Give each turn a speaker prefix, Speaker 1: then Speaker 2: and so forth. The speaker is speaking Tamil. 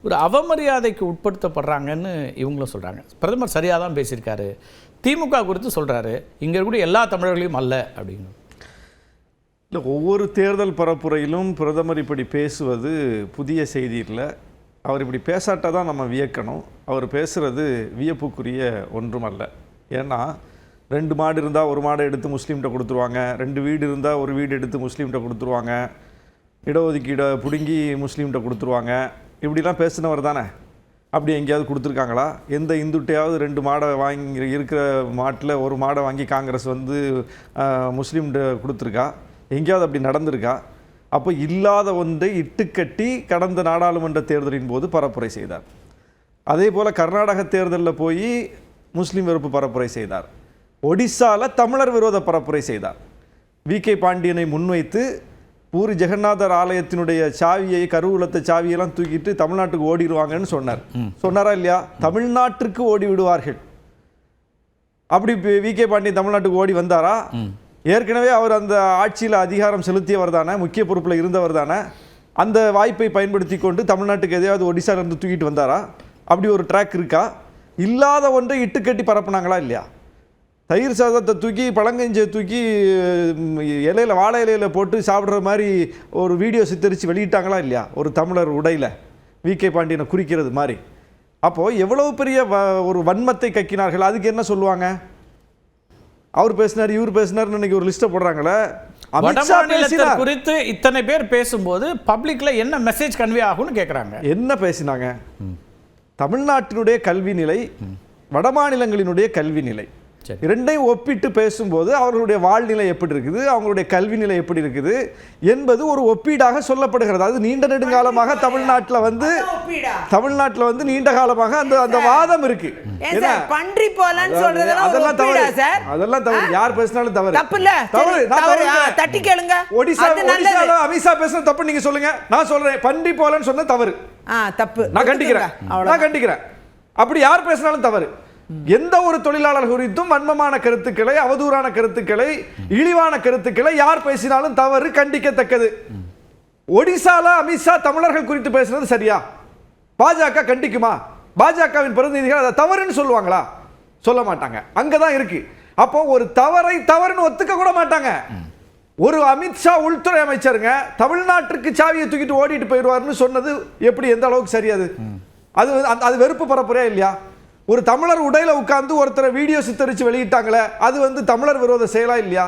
Speaker 1: ஒரு அவமரியாதைக்கு உட்படுத்தப்படுறாங்கன்னு இவங்களும் சொல்கிறாங்க. பிரதமர் சரியாக தான் பேசியிருக்காரு, திமுக குறித்து சொல்கிறாரு, இங்கே இருக்கக்கூடிய எல்லா தமிழர்களையும் அல்ல அப்படின்னு.
Speaker 2: இல்லை, ஒவ்வொரு தேர்தல் பரப்புரையிலும் பிரதமர் இப்படி பேசுவது புதிய செய்தி இல்லை. அவர் இப்படி பேசாட்டால் தான் நம்ம வியக்கணும். அவர் பேசுகிறது வியப்புக்குரிய ஒன்றும் அல்ல. ஏன்னா 2 மாடு இருந்தால் 1 மாடை எடுத்து முஸ்லீம்கிட்ட கொடுத்துருவாங்க, 2 வீடு இருந்தால் 1 வீடு எடுத்து முஸ்லீம்கிட்ட கொடுத்துருவாங்க, இடஒதுக்கீடை பிடுங்கி முஸ்லீம்கிட்ட கொடுத்துருவாங்க, இப்படிலாம் பேசினவர் தானே. அப்படி எங்கேயாவது கொடுத்துருக்காங்களா? எந்த இந்துட்டையாவது 2 மாடை வாங்கி இருக்கிற மாட்டில் 1 மாடை வாங்கி காங்கிரஸ் வந்து முஸ்லீம்கிட்ட கொடுத்துருக்கா? எங்கேயாவது அப்படி நடந்திருக்கா? அப்போ இல்லாத ஒன்றை இட்டுக்கட்டி கடந்த நாடாளுமன்ற தேர்தலின் போது பரப்புரை செய்தார். அதே போல் கர்நாடக தேர்தலில் போய் முஸ்லீம் வெறுப்பு பரப்புரை செய்தார். ஒடிசாவில் தமிழர் விரோத பரப்புரை செய்தார். வி.கே. பாண்டியனை முன்வைத்து பூரி ஜெகநாதர் ஆலயத்தினுடைய சாவியை, கருவூலத்தை சாவியெல்லாம் தூக்கிட்டு தமிழ்நாட்டுக்கு ஓடிடுவாங்கன்னு சொன்னார். சொன்னாரா இல்லையா? தமிழ்நாட்டிற்கு ஓடி விடுவார்கள். அப்படி வி.கே. பாண்டியன் தமிழ்நாட்டுக்கு ஓடி வந்தாரா? ஏற்கனவே அவர் அந்த ஆட்சியில் அதிகாரம் செலுத்தியவர் தானே, முக்கிய பொறுப்பில் இருந்தவர் தானே. அந்த வாய்ப்பை பயன்படுத்தி கொண்டு தமிழ்நாட்டுக்கு எதையாவது ஒடிசாவிலிருந்து தூக்கிட்டு வந்தாரா? அப்படி ஒரு ட்ராக் இருக்கா? இல்லாத ஒன்றை இட்டுக்கட்டி பரப்புனாங்களா இல்லையா? தயிர் சாதத்தை தூக்கி, பழங்கஞ்சியை தூக்கி இலையில, வாழை இலையில் போட்டு சாப்பிட்ற மாதிரி ஒரு வீடியோ சித்தரித்து வெளியிட்டாங்களா இல்லையா? ஒரு தமிழர் உடையில் வி.கே. பாண்டியனை குறிக்கிறது மாதிரி. அப்போது எவ்வளவு பெரிய ஒரு வன்மத்தை கக்கினார்கள். அதுக்கு என்ன சொல்லுவாங்க? அவர் பேசினார், இவர் பேசினார், இன்னைக்கு ஒரு லிஸ்ட்டை போடுறாங்களே.
Speaker 1: வடமாநிலத்தை குறித்து இத்தனை பேர் பேசும்போது பப்ளிக்ல என்ன மெசேஜ் கன்வே ஆகும்னு கேட்குறாங்க.
Speaker 2: என்ன பேசினாங்க? தமிழ்நாட்டினுடைய கல்வி நிலை, வடமாநிலங்களினுடைய கல்வி நிலை, இரண்டையும் ஒப்பிட்டு பேசும்போது அவர்களுடைய வாழ்நிலை எப்படி இருக்குது, அவங்களுடைய கல்வி நிலை எப்படி இருக்குது என்பது ஒரு ஒப்பீடாக சொல்லப்படுகிறது. அது நீண்ட நெடுங்காலமாக தமிழ்நாட்டில் வந்து நீண்ட காலமாக அந்த வாதம் இருக்கு. அதெல்லாம் தவறு. யார் பேசினாலும் தவறு. அமித்ஷா பேசுன தப்பு நீங்க சொல்லுங்க, நான் சொல்றேன். பன்றி போலன்னு சொன்ன தவறு, தப்பு. நான் கண்டிக்கிறேன். அப்படி யார் பேசினாலும் தவறு. எந்த ஒரு தொழிலாளர் குறித்தும் வன்மமான கருத்துக்களை, அவதூறான கருத்துக்களை, இழிவான கருத்துக்களை யார் பேசினாலும் தவறு, கண்டிக்கத்தக்கது. ஒடிசால அமித்ஷா தமிழர்கள் குறித்து பேசுறது சரியா? பாஜக கண்டிக்குமா? பாஜகவின் பிரதிநிதிகள் அதை தவறுன்னு சொல்லுவாங்களா? சொல்ல மாட்டாங்க. அங்கதான் இருக்கு. அப்போ ஒரு தவறை தவறுன்னு ஒத்துக்க கூட மாட்டாங்க. ஒரு அமித்ஷா உள்துறை அமைச்சருங்க தமிழ்நாட்டிற்கு சாவியை தூக்கிட்டு ஓடிட்டு போயிடுவார்னு சொன்னது எப்படி, எந்த அளவுக்கு சரியாது? அது வெறுப்பு பரப்புரையா இல்லையா? ஒரு தமிழர் உடையில உட்கார்ந்து ஒருத்தரை வீடியோ சித்தரிச்சு வெளியிட்டாங்களே, அது தமிழர் விரோத செயலா இல்லையா?